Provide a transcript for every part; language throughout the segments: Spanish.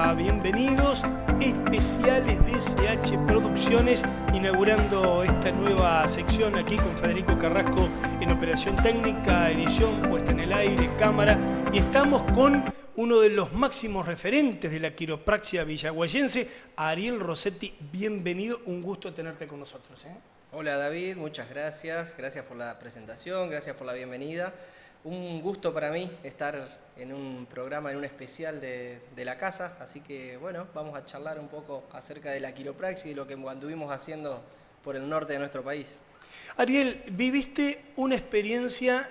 a Bienvenidos Especiales de SH Producciones, inaugurando esta nueva sección aquí con Federico Carrasco en operación técnica, edición, puesta en el aire, cámara, y estamos con uno de los máximos referentes de la quiropraxia villaguayense, Ariel Rossetti. Bienvenido, un gusto tenerte con nosotros. Hola David, muchas gracias, gracias por la presentación, gracias por la bienvenida. Un gusto para mí estar en un programa, en un especial de la casa, así que bueno, vamos a charlar un poco acerca de la quiropraxia y lo que anduvimos haciendo por el norte de nuestro país. Ariel, viviste una experiencia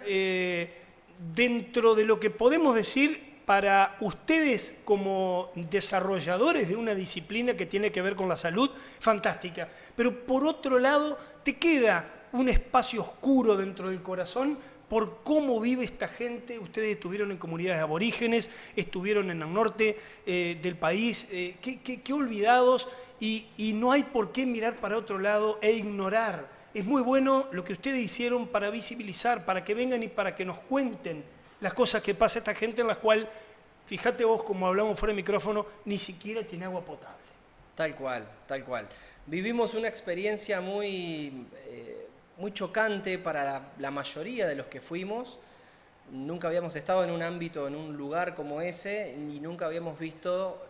dentro de lo que podemos decir para ustedes como desarrolladores de una disciplina que tiene que ver con la salud, fantástica. Pero por otro lado, te queda un espacio oscuro dentro del corazón por cómo vive esta gente. Ustedes estuvieron en comunidades aborígenes, estuvieron en el norte del país, qué olvidados, y no hay por qué mirar para otro lado e ignorar. Es muy bueno lo que ustedes hicieron para visibilizar, para que vengan y para que nos cuenten las cosas que pasa a esta gente en las cuales, fíjate vos como hablamos fuera de micrófono, ni siquiera tiene agua potable. Tal cual, tal cual. Vivimos una experiencia muy chocante para la mayoría de los que fuimos. Nunca habíamos estado en un ámbito, en un lugar como ese, y nunca habíamos visto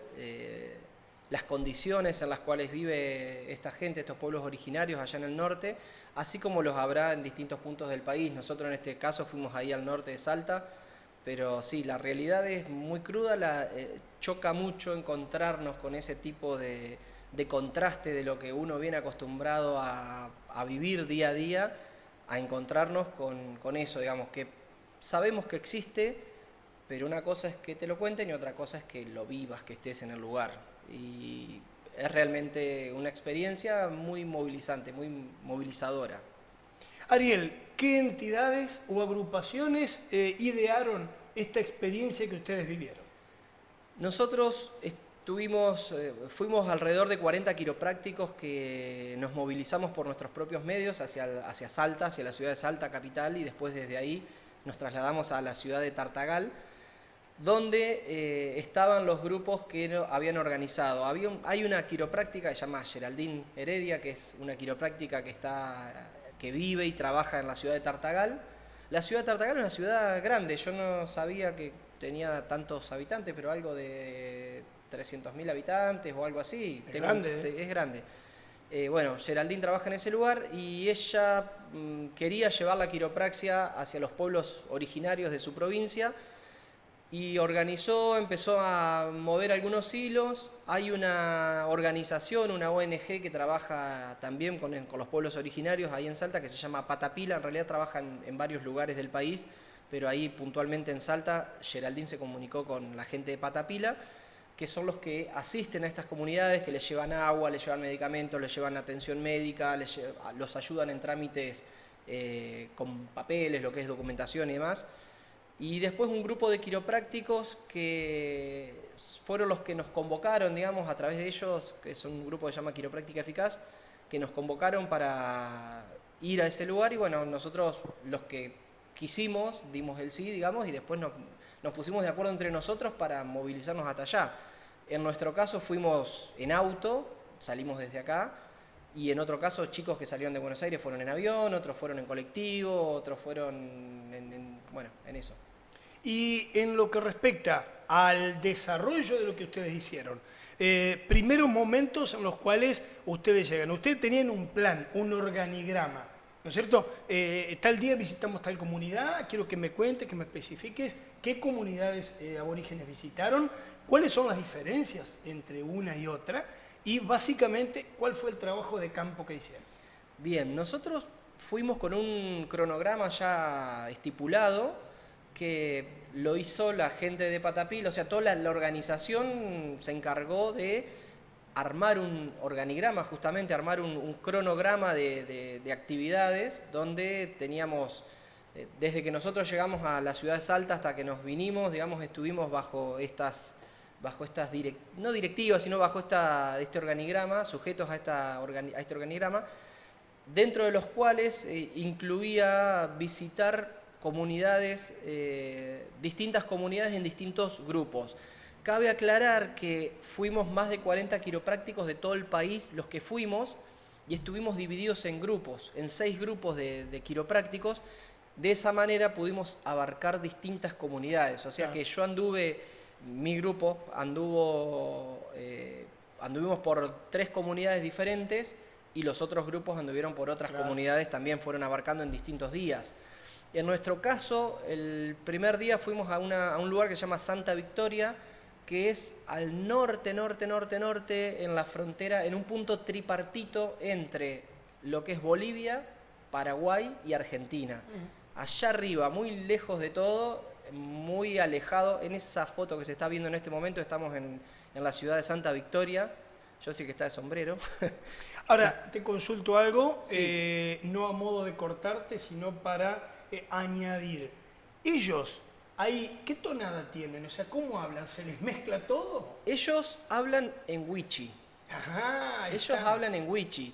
las condiciones en las cuales vive esta gente, estos pueblos originarios allá en el norte, así como los habrá en distintos puntos del país. Nosotros en este caso fuimos ahí al norte de Salta, pero sí, la realidad es muy cruda, choca mucho encontrarnos con ese tipo de contraste de lo que uno viene acostumbrado a vivir día a día, a encontrarnos con eso, digamos, que sabemos que existe, pero una cosa es que te lo cuenten y otra cosa es que lo vivas, que estés en el lugar. Y es realmente una experiencia muy movilizante, muy movilizadora. Ariel, ¿qué entidades o agrupaciones idearon esta experiencia que ustedes vivieron? Nosotros fuimos alrededor de 40 quiroprácticos que nos movilizamos por nuestros propios medios hacia Salta, hacia la ciudad de Salta capital, y después desde ahí nos trasladamos a la ciudad de Tartagal, donde estaban los grupos que habían organizado. Hay una quiropráctica que se llama Geraldine Heredia, que es una quiropráctica que vive y trabaja en la ciudad de Tartagal. La ciudad de Tartagal es una ciudad grande, yo no sabía que tenía tantos habitantes, pero algo de 300.000 habitantes o algo así. Es grande. Es grande. Bueno, Geraldine trabaja en ese lugar y ella quería llevar la quiropraxia hacia los pueblos originarios de su provincia y empezó a mover algunos hilos. Hay una organización, una ONG que trabaja también con los pueblos originarios ahí en Salta, que se llama Patapila. En realidad trabaja en varios lugares del país, pero ahí puntualmente en Salta, Geraldine se comunicó con la gente de Patapila, que son los que asisten a estas comunidades, que les llevan agua, les llevan medicamentos, les llevan atención médica, los ayudan en trámites con papeles, lo que es documentación y demás. Y después un grupo de quiroprácticos que fueron los que nos convocaron, digamos, a través de ellos, que son un grupo que se llama Quiropráctica Eficaz, que nos convocaron para ir a ese lugar, y bueno, nosotros los que quisimos, dimos el sí, digamos, y después nos pusimos de acuerdo entre nosotros para movilizarnos hasta allá. En nuestro caso fuimos en auto, salimos desde acá, y en otro caso chicos que salieron de Buenos Aires fueron en avión, otros fueron en colectivo, otros fueron en eso. Y en lo que respecta al desarrollo de lo que ustedes hicieron, primeros momentos en los cuales ustedes llegan. Ustedes tenían un plan, un organigrama, ¿no es cierto? Tal día visitamos tal comunidad, quiero que me cuentes, que me especifiques qué comunidades aborígenes visitaron, cuáles son las diferencias entre una y otra, y básicamente cuál fue el trabajo de campo que hicieron. Bien, nosotros fuimos con un cronograma ya estipulado, que lo hizo la gente de Patapila, o sea, toda la organización se encargó de armar un organigrama, justamente armar un cronograma de actividades, donde teníamos, desde que nosotros llegamos a la ciudad de Salta hasta que nos vinimos, digamos, estuvimos bajo estas no directivas, sino bajo este organigrama, sujetos a este organigrama, dentro de los cuales incluía visitar comunidades, distintas comunidades en distintos grupos. Cabe aclarar que fuimos más de 40 quiroprácticos de todo el país los que fuimos y estuvimos divididos en grupos, en 6 grupos de quiroprácticos. De esa manera pudimos abarcar distintas comunidades. O sea que yo mi grupo anduvimos por 3 comunidades diferentes y los otros grupos anduvieron por otras comunidades, también fueron abarcando en distintos días. En nuestro caso, el primer día fuimos a un lugar que se llama Santa Victoria, que es al norte, en la frontera, en un punto tripartito entre lo que es Bolivia, Paraguay y Argentina. Allá arriba, muy lejos de todo, muy alejado. En esa foto que se está viendo en este momento estamos en la ciudad de Santa Victoria. Yo sí que está de sombrero. Ahora, te consulto algo, Sí. no a modo de cortarte, sino para añadir. Ellos, ahí, ¿qué tonada tienen? O sea, ¿cómo hablan? ¿Se les mezcla todo? Ellos hablan en wichi. Ajá, ahí Ellos está. hablan en wichi.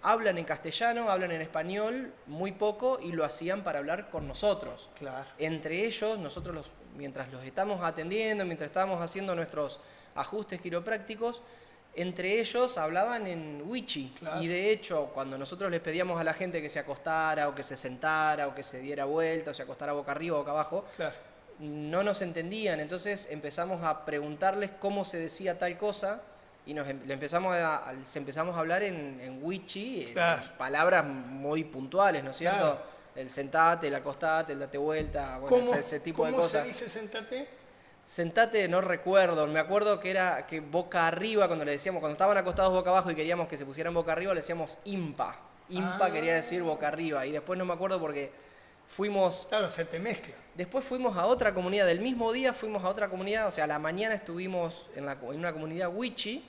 Hablan en castellano, hablan en español muy poco y lo hacían para hablar con nosotros. Claro. Entre ellos, nosotros mientras los estamos atendiendo, mientras estábamos haciendo nuestros ajustes quiroprácticos, entre ellos hablaban en wichi. Claro. Y de hecho, cuando nosotros les pedíamos a la gente que se acostara o que se sentara o que se diera vuelta o se acostara boca arriba o boca abajo, Claro. no nos entendían. Entonces empezamos a preguntarles cómo se decía tal cosa y empezamos a hablar en wichi, Claro. en palabras muy puntuales, ¿no es cierto? Claro. El sentate, el acostate, el date vuelta, bueno, ese tipo de cosas. ¿Cómo se dice sentate? Sentate, no recuerdo, me acuerdo que era que boca arriba, cuando le decíamos, cuando estaban acostados boca abajo y queríamos que se pusieran boca arriba, le decíamos impa. Impa quería decir boca arriba, y después no me acuerdo porque Claro, se te mezcla. después fuimos a otra comunidad, del mismo día fuimos a otra comunidad, o sea, a la mañana estuvimos en una comunidad wichi,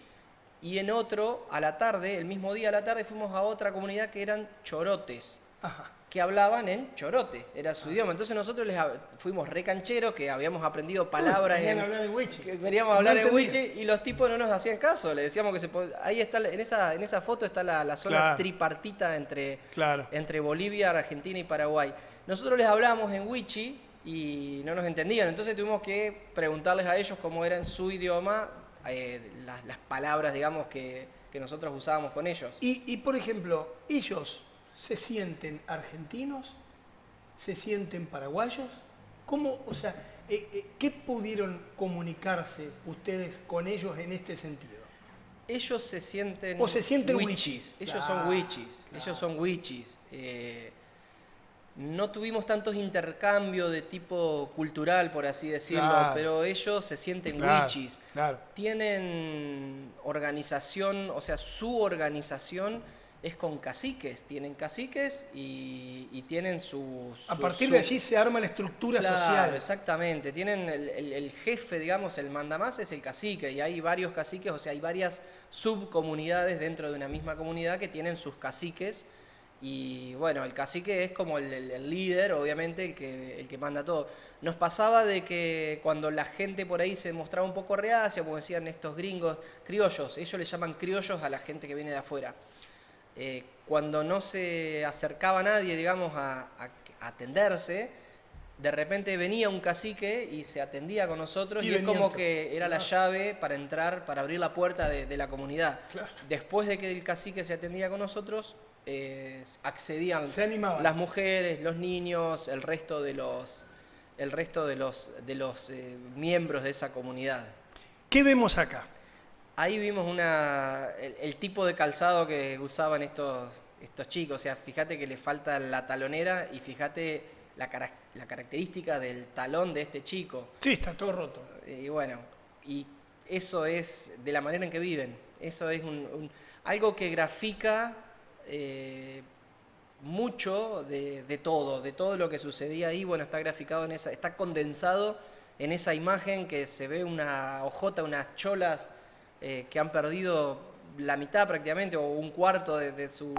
y en otro, a la tarde, el mismo día a la tarde, fuimos a otra comunidad que eran chorotes. Ajá. Que hablaban en chorote, era su idioma. Entonces nosotros fuimos re cancheros, que habíamos aprendido palabras Venían a hablar en wichi. que veníamos a hablar No en entendía. wichi y los tipos no nos hacían caso, le decíamos que ahí está, en esa foto está la zona Claro. tripartita entre Claro. Bolivia, Argentina y Paraguay. Nosotros les hablábamos en wichi y no nos entendían, entonces tuvimos que preguntarles a ellos cómo era en su idioma las palabras, digamos, que nosotros usábamos con ellos. Y, por ejemplo, ellos se sienten argentinos, se sienten paraguayos. ¿Cómo, o sea, qué pudieron comunicarse ustedes con ellos en este sentido? Ellos se sienten O se sienten wichis. wichis. Ellos Claro, son wichis. claro. Ellos son wichis. No tuvimos tantos intercambios de tipo cultural, por así decirlo, Claro. pero ellos se sienten Claro, wichis. claro. Tienen organización, o sea, su organización es con caciques. Tienen caciques y tienen A partir de allí se arma la estructura Claro, social. exactamente. Tienen el jefe, digamos, el mandamás es el cacique y hay varios caciques, o sea, hay varias subcomunidades dentro de una misma comunidad que tienen sus caciques y bueno, el cacique es como el líder, obviamente, el que manda todo. Nos pasaba de que cuando la gente por ahí se mostraba un poco reacia, como decían estos gringos, criollos, ellos le llaman criollos a la gente que viene de afuera. Cuando no se acercaba nadie, digamos, a atenderse, de repente venía un cacique y se atendía con nosotros Y y es venían como todos. que era la llave para entrar, para abrir la puerta de la comunidad. Claro. Después de que el cacique se atendía con nosotros, accedían Se animaban. las mujeres, los niños, el resto de los miembros de esa comunidad. ¿Qué vemos acá? Ahí vimos el tipo de calzado que usaban estos chicos. O sea, fíjate que le falta la talonera y fíjate la característica del talón de este chico. Sí, está todo roto. Y bueno, y eso es de la manera en que viven. Eso es algo que grafica mucho de todo lo que sucedía ahí. Bueno, está graficado está condensado en esa imagen que se ve una ojota, unas cholas que han perdido la mitad prácticamente o un cuarto de su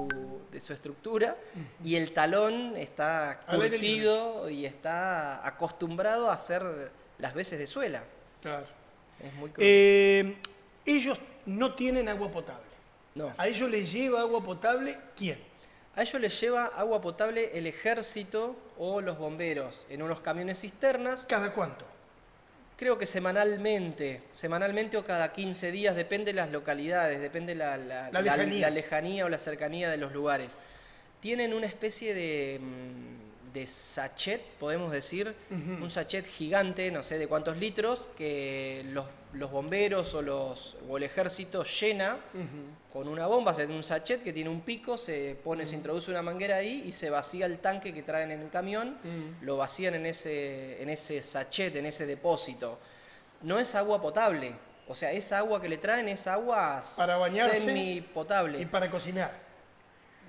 estructura y el talón está Al aire curtido y está acostumbrado a hacer las veces de suela. Claro. Es muy cruel. Ellos no tienen agua potable. No. ¿A ellos les lleva agua potable quién? A ellos les lleva agua potable el ejército o los bomberos en unos camiones cisternas. ¿Cada cuánto? Creo que semanalmente o cada 15 días, depende de las localidades, depende la lejanía o la cercanía de los lugares. Tienen una especie de sachet, podemos decir, un sachet gigante, no sé de cuántos litros, que los bomberos o el ejército llena con una bomba, en un sachet que tiene un pico, se introduce una manguera ahí y se vacía el tanque que traen en el camión, lo vacían en ese sachet, en ese depósito. No es agua potable, o sea, esa agua que le traen es agua para bañarse semipotable. Y para cocinar.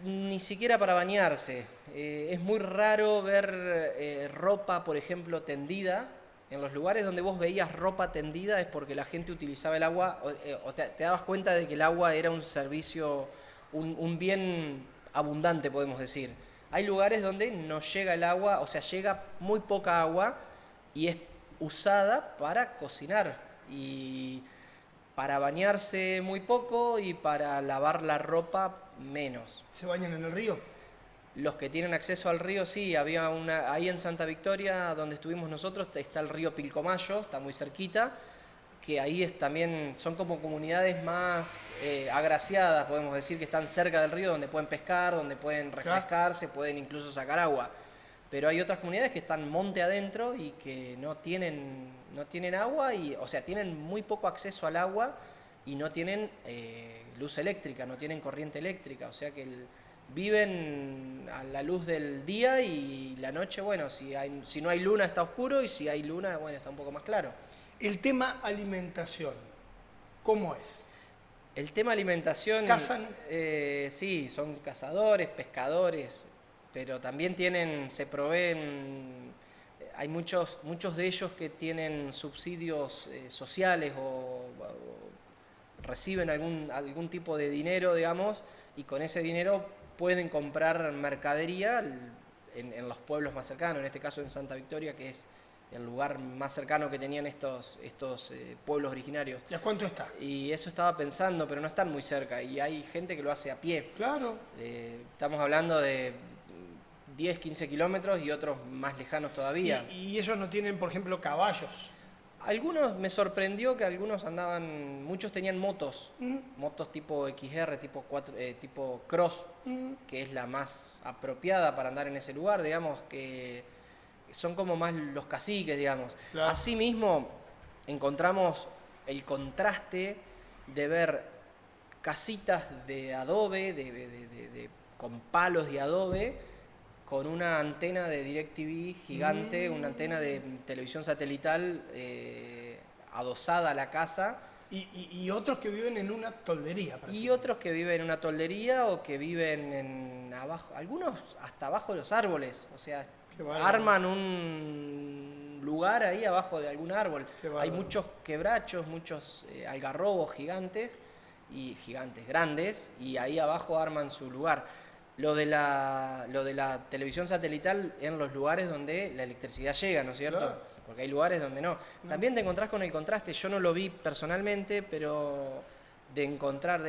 Ni siquiera para bañarse. Es muy raro ver ropa, por ejemplo, tendida. En los lugares donde vos veías ropa tendida es porque la gente utilizaba el agua, o sea, te dabas cuenta de que el agua era un servicio, un bien abundante, podemos decir. Hay lugares donde no llega el agua, o sea, llega muy poca agua y es usada para cocinar y para bañarse muy poco y para lavar la ropa menos. ¿Se bañan en el río? Los que tienen acceso al río, sí. Había ahí en Santa Victoria, donde estuvimos nosotros, está el río Pilcomayo, está muy cerquita, que ahí también son como comunidades más agraciadas, podemos decir, que están cerca del río, donde pueden pescar, donde pueden refrescarse, pueden incluso sacar agua. Pero hay otras comunidades que están monte adentro y que no tienen agua, o sea, tienen muy poco acceso al agua y no tienen luz eléctrica, no tienen corriente eléctrica, o sea que viven a la luz del día y la noche, bueno, si no hay luna está oscuro y si hay luna, bueno, está un poco más claro. El tema alimentación, ¿cómo es? El tema alimentación... ¿Cazan? Sí, son cazadores, pescadores, pero también se proveen... Hay muchos de ellos que tienen subsidios sociales o reciben algún tipo de dinero, digamos, y con ese dinero pueden comprar mercadería en los pueblos más cercanos, en este caso en Santa Victoria, que es el lugar más cercano que tenían estos pueblos originarios. ¿Y a cuánto está? Y eso estaba pensando, pero no están muy cerca, y hay gente que lo hace a pie. Claro. Estamos hablando de 10, 15 kilómetros y otros más lejanos todavía. ¿Y ellos no tienen, por ejemplo, caballos? Algunos, me sorprendió que algunos muchos tenían motos, motos tipo XR, tipo Cross, que es la más apropiada para andar en ese lugar, digamos, que son como más los caciques, digamos. Claro. Asimismo, encontramos el contraste de ver casitas de adobe, con palos de adobe, con una antena de DirecTV gigante, una antena de televisión satelital adosada a la casa. Y otros que viven en una toldería. Y otros que viven en una toldería o que viven abajo, algunos hasta abajo de los árboles, o sea, arman un lugar ahí abajo de algún árbol. Hay muchos quebrachos, muchos algarrobos gigantes, grandes, y ahí abajo arman su lugar. Lo de la televisión satelital en los lugares donde la electricidad llega, ¿no es cierto? Claro. Porque hay lugares donde no. También te encontrás con el contraste, yo no lo vi personalmente, pero de entrar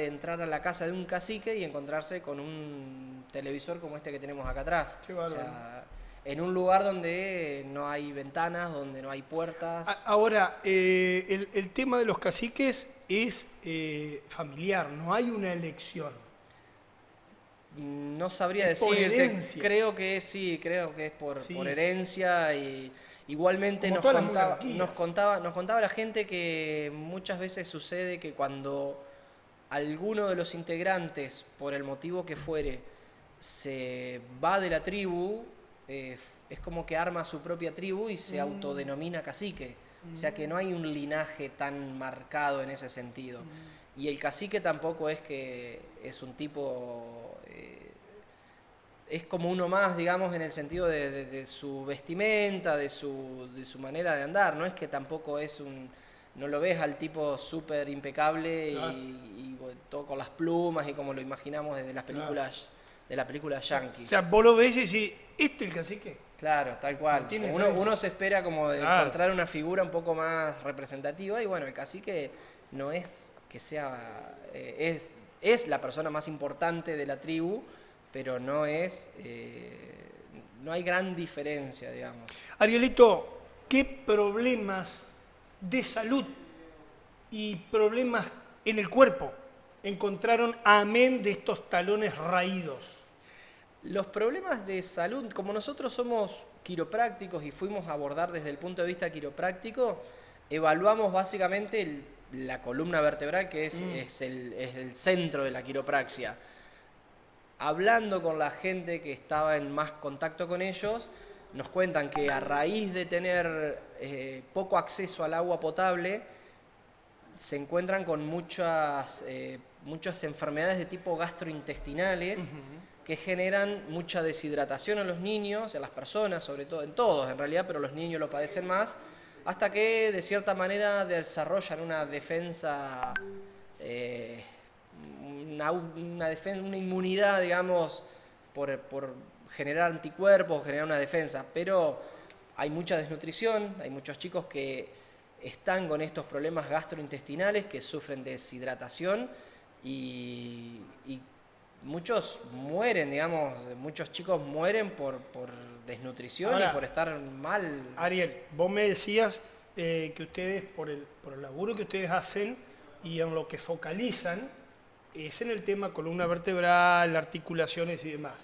a la casa de un cacique y encontrarse con un televisor como este que tenemos acá atrás. Qué bárbaro. O sea, en un lugar donde no hay ventanas, donde no hay puertas. Ahora, el tema de los caciques es familiar, no hay una elección. No sabría es por decirte, herencia. Creo que es por herencia, y igualmente nos contaba la gente que muchas veces sucede que cuando alguno de los integrantes, por el motivo que fuere, se va de la tribu, es como que arma su propia tribu y se autodenomina cacique. O sea que no hay un linaje tan marcado en ese sentido. Y el cacique tampoco es que es un tipo... es como uno más, digamos, en el sentido de su vestimenta, de su manera de andar. No es que tampoco es no lo ves al tipo súper impecable, claro, y todo con las plumas y como lo imaginamos desde las películas, claro, de la película Yankees. O sea, vos lo ves y decís, ¿este es el cacique? Claro, tal cual. Uno se espera como de encontrar una figura un poco más representativa, y bueno, el cacique no es que sea... es la persona más importante de la tribu, pero no hay gran diferencia, digamos. Arielito, ¿qué problemas de salud y problemas en el cuerpo encontraron amén de estos talones raídos? Los problemas de salud, como nosotros somos quiroprácticos y fuimos a abordar desde el punto de vista quiropráctico, evaluamos básicamente la columna vertebral, que es el centro de la quiropraxia. Hablando con la gente que estaba en más contacto con ellos, nos cuentan que a raíz de tener poco acceso al agua potable, se encuentran con muchas enfermedades de tipo gastrointestinales que generan mucha deshidratación en los niños, en las personas, sobre todo, en todos en realidad, pero los niños lo padecen más, hasta que de cierta manera desarrollan una defensa, una inmunidad, digamos, por generar anticuerpos, generar una defensa. Pero hay mucha desnutrición, hay muchos chicos que están con estos problemas gastrointestinales, que sufren deshidratación y muchos mueren, digamos, muchos chicos mueren por desnutrición. Ahora, y por estar mal. Ariel, vos me decías que ustedes, por el laburo que ustedes hacen y en lo que focalizan, es en el tema columna vertebral, articulaciones y demás.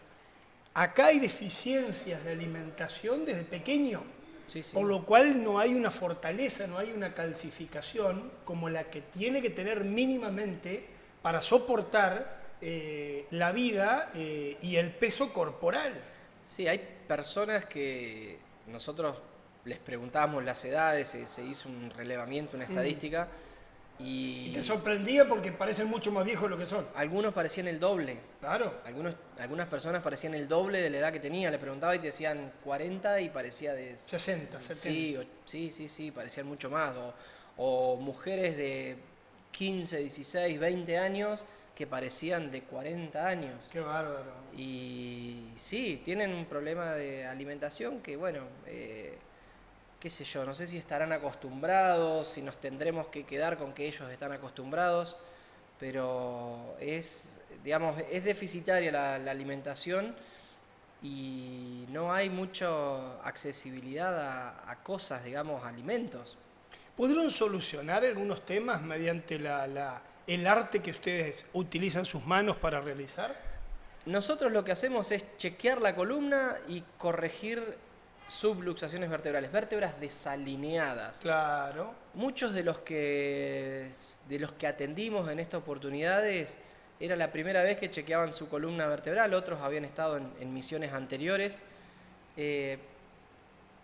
Acá hay deficiencias de alimentación desde pequeño, sí. Por lo cual no hay una fortaleza, no hay una calcificación como la que tiene que tener mínimamente para soportar la vida y el peso corporal. Sí, hay personas que nosotros les preguntábamos las edades, se hizo un relevamiento, una estadística. Y te sorprendía porque parecen mucho más viejos de lo que son. Algunos parecían el doble. Claro. Algunas personas parecían el doble de la edad que tenían. Le preguntaba y te decían 40 y parecía de 60, 70. Sí, parecían mucho más. O mujeres de 15, 16, 20 años que parecían de 40 años. Qué bárbaro. Y sí, tienen un problema de alimentación que, bueno, qué sé yo, no sé si estarán acostumbrados, si nos tendremos que quedar con que ellos están acostumbrados, pero es deficitaria la alimentación y no hay mucha accesibilidad a cosas, digamos, a alimentos. ¿Pudieron solucionar algunos temas mediante el arte que ustedes utilizan sus manos para realizar? Nosotros lo que hacemos es chequear la columna y corregir subluxaciones vertebrales, vértebras desalineadas. Claro. Muchos de los que atendimos en estas oportunidades era la primera vez que chequeaban su columna vertebral, otros habían estado en misiones anteriores.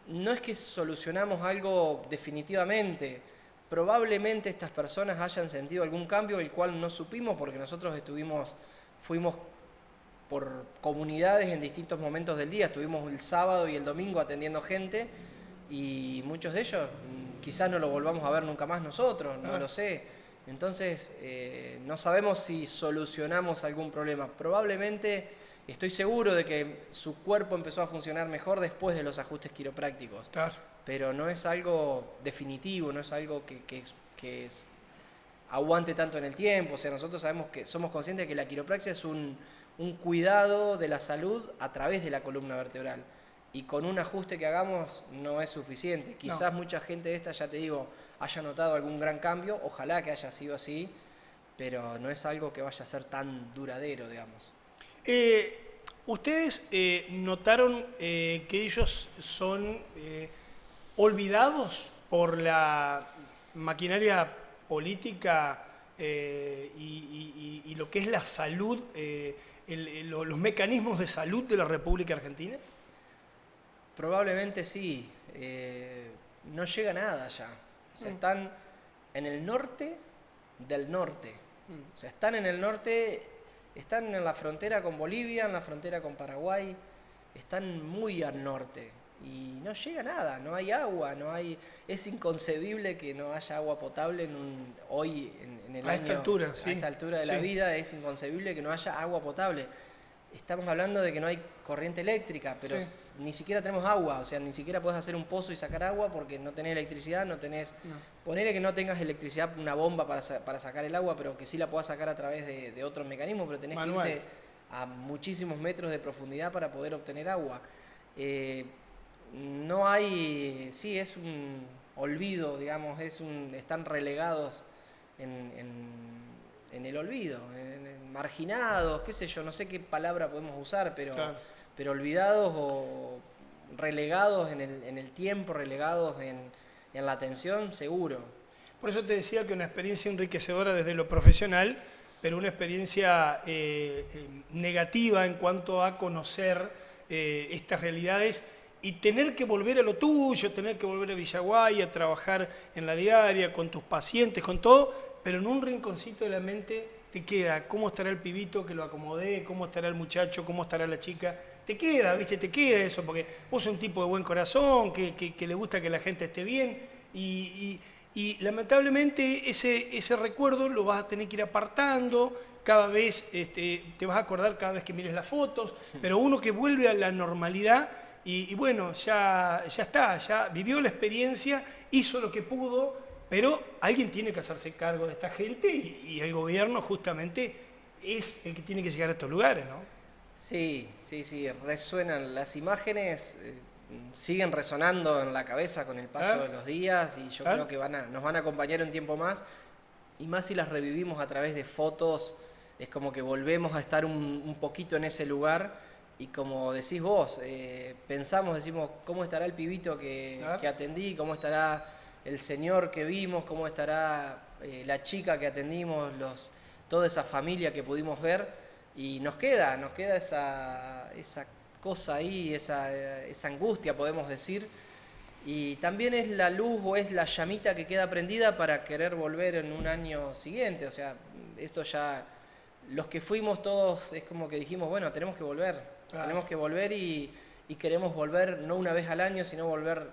No es que solucionamos algo definitivamente, probablemente estas personas hayan sentido algún cambio, el cual no supimos porque nosotros fuimos por comunidades en distintos momentos del día. Estuvimos el sábado y el domingo atendiendo gente y muchos de ellos quizás no lo volvamos a ver nunca más nosotros, no lo sé. Entonces no sabemos si solucionamos algún problema. Probablemente, estoy seguro de que su cuerpo empezó a funcionar mejor después de los ajustes quiroprácticos. Claro. Pero no es algo definitivo, no es algo que aguante tanto en el tiempo. O sea, nosotros somos conscientes de que la quiropraxia es un cuidado de la salud a través de la columna vertebral. Y con un ajuste que hagamos no es suficiente. Quizás mucha gente de esta, ya te digo, haya notado algún gran cambio, ojalá que haya sido así, pero no es algo que vaya a ser tan duradero, digamos. ¿Ustedes notaron que ellos son olvidados por la maquinaria política y lo que es la salud, los mecanismos de salud de la República Argentina? Probablemente sí. No llega nada allá. O sea, están en el norte del norte. O sea, están en el norte, están en la frontera con Bolivia, en la frontera con Paraguay, están muy al norte. Y no llega nada, no hay agua, es inconcebible que no haya agua potable hoy en el año. A esta altura, sí. A esta altura de la vida es inconcebible que no haya agua potable. Estamos hablando de que no hay corriente eléctrica, pero ni siquiera tenemos agua, o sea, ni siquiera puedes hacer un pozo y sacar agua porque no tenés electricidad, ponele que no tengas electricidad, una bomba para sacar el agua, pero que sí la puedas sacar a través de otros mecanismos, pero tenés que irte a muchísimos metros de profundidad para poder obtener agua. No hay, sí, es olvido, digamos, están relegados en el olvido, marginados, qué sé yo, no sé qué palabra podemos usar, Claro. pero olvidados o relegados en el tiempo, relegados en la atención, seguro. Por eso te decía que una experiencia enriquecedora desde lo profesional, pero una experiencia negativa en cuanto a conocer estas realidades y tener que volver a lo tuyo, tener que volver a Villaguay, a trabajar en la diaria, con tus pacientes, con todo, pero en un rinconcito de la mente te queda cómo estará el pibito que lo acomodé, cómo estará el muchacho, cómo estará la chica. Te queda, ¿viste? Te queda eso, porque vos sos un tipo de buen corazón, que le gusta que la gente esté bien y lamentablemente ese recuerdo lo vas a tener que ir apartando, cada vez te vas a acordar cada vez que mires las fotos, pero uno que vuelve a la normalidad y bueno, ya está, ya vivió la experiencia, hizo lo que pudo, pero alguien tiene que hacerse cargo de esta gente y el gobierno justamente es el que tiene que llegar a estos lugares, ¿no? Sí, resuenan las imágenes, siguen resonando en la cabeza con el paso de los días y yo creo que nos van a acompañar un tiempo más, y más si las revivimos a través de fotos, es como que volvemos a estar un poquito en ese lugar y como decís vos, decimos, ¿cómo estará el pibito que atendí? ¿Cómo estará el señor que vimos? ¿Cómo estará la chica que atendimos? Toda esa familia que pudimos ver. Y nos queda esa cosa ahí, esa angustia, podemos decir. Y también es la luz o es la llamita que queda prendida para querer volver en un año siguiente. O sea, esto ya, los que fuimos todos, es como que dijimos, bueno, tenemos que volver. Claro. Tenemos que volver y queremos volver no una vez al año, sino volver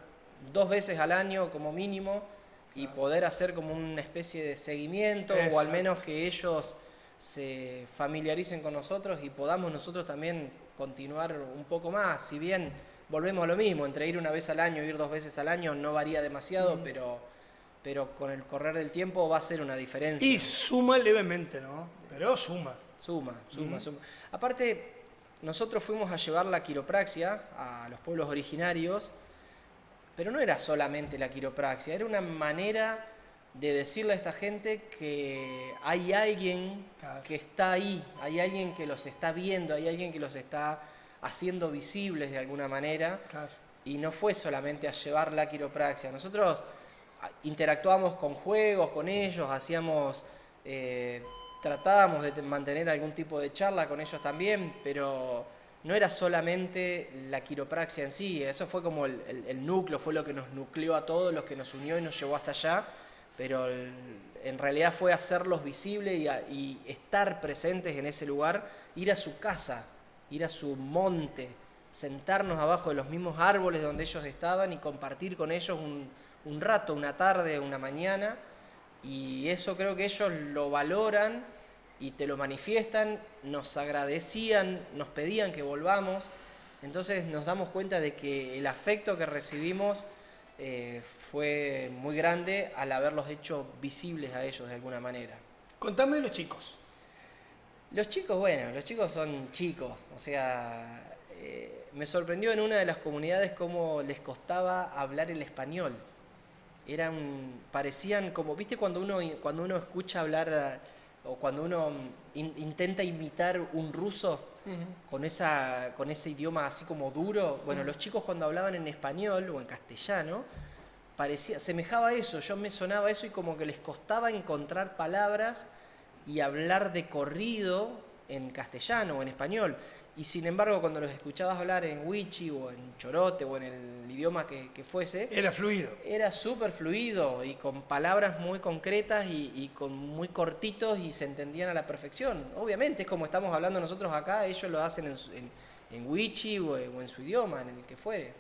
2 veces al año como mínimo y poder hacer como una especie de seguimiento. Exacto. O al menos que ellos se familiaricen con nosotros y podamos nosotros también continuar un poco más. Si bien volvemos a lo mismo, entre ir una vez al año e ir 2 veces al año no varía demasiado, pero con el correr del tiempo va a ser una diferencia. Y suma levemente, ¿no? Pero suma. Suma. Aparte, nosotros fuimos a llevar la quiropraxia a los pueblos originarios, pero no era solamente la quiropraxia, era una manera de decirle a esta gente que hay alguien que está ahí, hay alguien que los está viendo, hay alguien que los está haciendo visibles de alguna manera. Claro. Y no fue solamente a llevar la quiropraxia. Nosotros interactuamos con juegos, con ellos, tratábamos de mantener algún tipo de charla con ellos también, pero no era solamente la quiropraxia en sí, eso fue como el núcleo, fue lo que nos nucleó a todos, lo que nos unió y nos llevó hasta allá. Pero en realidad fue hacerlos visibles y estar presentes en ese lugar, ir a su casa, ir a su monte, sentarnos abajo de los mismos árboles donde ellos estaban y compartir con ellos un rato, una tarde, una mañana, y eso creo que ellos lo valoran y te lo manifiestan, nos agradecían, nos pedían que volvamos, entonces nos damos cuenta de que el afecto que recibimos fue muy grande al haberlos hecho visibles a ellos de alguna manera. Contame de los chicos. Los chicos son chicos, o sea, me sorprendió en una de las comunidades cómo les costaba hablar el español. Parecían como, ¿viste cuando uno escucha hablar o cuando uno intenta imitar un ruso? Con ese idioma así como duro. Bueno, los chicos cuando hablaban en español o en castellano, semejaba a eso, me sonaba eso y como que les costaba encontrar palabras y hablar de corrido en castellano o en español. Y sin embargo, cuando los escuchabas hablar en wichi o en chorote o en el idioma que fuese... Era fluido. Era súper fluido y con palabras muy concretas y con muy cortitos y se entendían a la perfección. Obviamente, es como estamos hablando nosotros acá, ellos lo hacen en wichi o en su idioma, en el que fuere.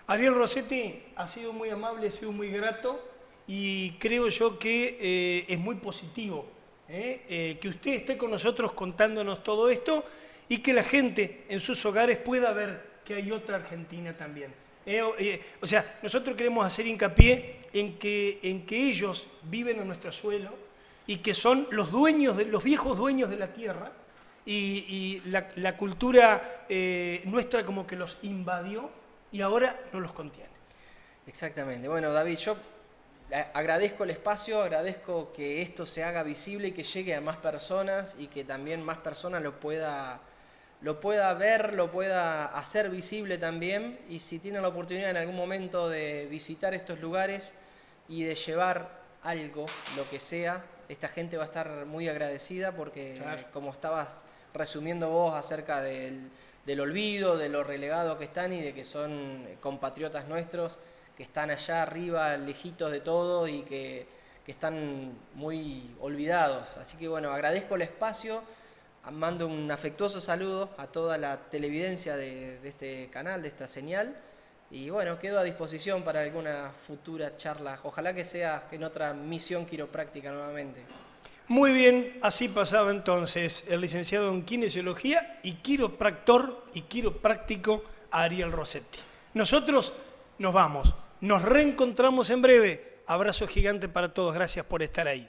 Ariel Rossetti ha sido muy amable, ha sido muy grato y creo yo que es muy positivo que usted esté con nosotros contándonos todo esto y que la gente en sus hogares pueda ver que hay otra Argentina también. O sea, nosotros queremos hacer hincapié en que ellos viven en nuestro suelo y que son los viejos dueños de la tierra y la cultura nuestra como que los invadió y ahora no los contiene. Exactamente. Bueno, David, yo agradezco el espacio, agradezco que esto se haga visible y que llegue a más personas y que también más personas lo pueda ver, lo pueda hacer visible también. Y si tienen la oportunidad en algún momento de visitar estos lugares y de llevar algo, lo que sea, esta gente va a estar muy agradecida porque, Claro. como estabas resumiendo vos acerca del olvido, de lo relegado que están y de que son compatriotas nuestros, que están allá arriba, lejitos de todo y que están muy olvidados. Así que bueno, agradezco el espacio, mando un afectuoso saludo a toda la televidencia de este canal, de esta señal. Y bueno, quedo a disposición para alguna futura charla. Ojalá que sea en otra misión quiropráctica nuevamente. Muy bien, así pasaba entonces el licenciado en Kinesiología y quiropractor y quiropráctico Ariel Rossetti. Nosotros nos vamos, nos reencontramos en breve. Abrazo gigante para todos, gracias por estar ahí.